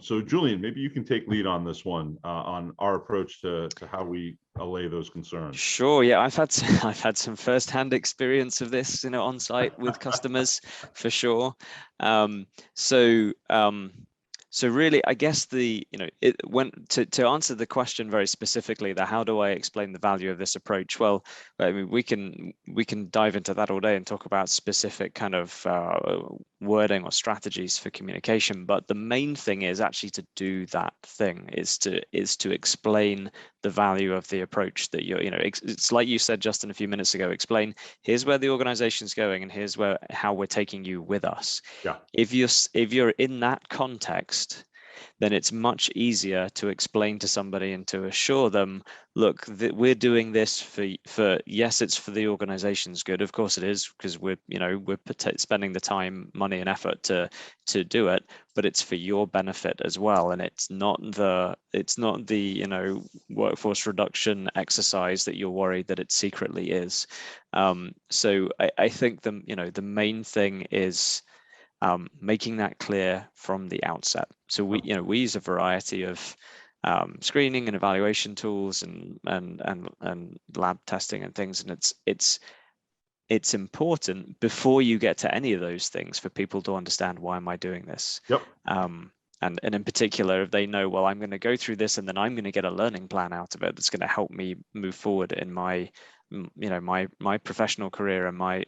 So Julian, maybe you can take lead on this one, on our approach to how we allay those concerns. Sure. Yeah, I've had some firsthand experience of this, you know, on site with customers for sure. So really, I guess to answer the question very specifically, that how do I explain the value of this approach? Well, I mean, we can dive into that all day and talk about specific kind of wording or strategies for communication. But the main thing is actually to do that thing, is to explain the value of the approach that you know, it's like you said, Justin, a few minutes ago, explain, here's where the organization's going and here's how we're taking you with us. Yeah. If you're in that context, then it's much easier to explain to somebody and to assure them, look, we're doing this for yes, it's for the organization's good. Of course it is, because we're spending the time, money, and effort to do it, but it's for your benefit as well. And it's not the you know, workforce reduction exercise that you're worried that it secretly is. So I think the main thing is making that clear from the outset. So we use a variety of screening and evaluation tools and lab testing and things, and it's important before you get to any of those things for people to understand, why am I doing this? Yep. And in particular, if they know, well, I'm going to go through this and then I'm going to get a learning plan out of it that's going to help me move forward in my professional career, and my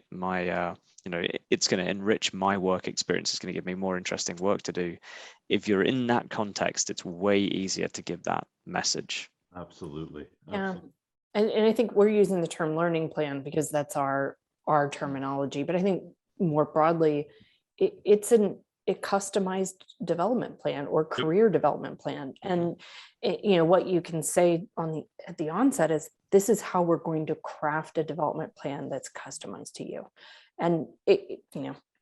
it's going to enrich my work experience. It's going to give me more interesting work to do. If you're in that context, it's way easier to give that message. Absolutely. Yeah. And I think we're using the term learning plan because that's our terminology. But I think more broadly, it's a customized development plan or career development plan. And what you can say at the onset is, this is how we're going to craft a development plan that's customized to you. And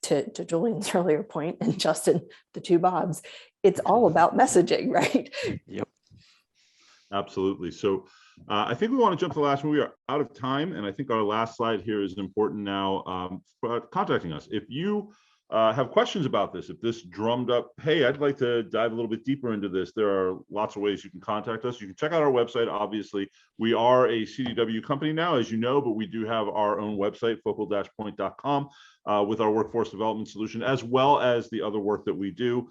to Julian's earlier point, and Justin, the 2 Bobs, it's all about messaging, right? Yep. Absolutely. So I think we want to jump to the last one. We are out of time, and I think our last slide here is important now. For contacting us, if you have questions about this, if this drummed up, hey, I'd like to dive a little bit deeper into this, there are lots of ways you can contact us. You can check out our website. Obviously, we are a CDW company now, as you know, but we do have our own website, focal-point.com, with our workforce development solution, as well as the other work that we do,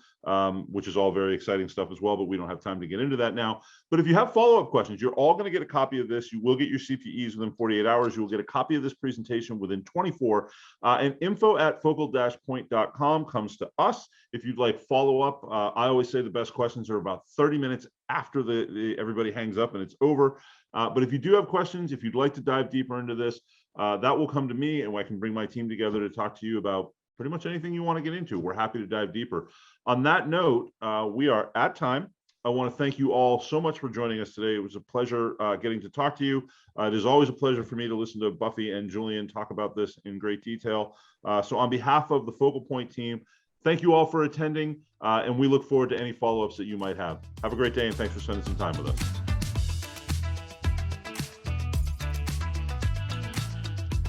which is all very exciting stuff as well, but we don't have time to get into that now. But if you have follow-up questions, you're all going to get a copy of this. You will get your CPEs within 48 hours. You will get a copy of this presentation within 24. And info@focal-point.com comes to us. If you'd like follow-up, I always say the best questions are about 30 minutes after everybody hangs up and it's over. But if you do have questions, if you'd like to dive deeper into this, that will come to me, and I can bring my team together to talk to you about pretty much anything you want to get into. We're happy to dive deeper. On that note, we are at time. I want to thank you all so much for joining us today. It was a pleasure getting to talk to you. It is always a pleasure for me to listen to Buffy and Julian talk about this in great detail. So on behalf of the Focal Point team, Thank you all for attending, and we look forward to any follow-ups that you might have. Have a great day, and thanks for spending some time with us.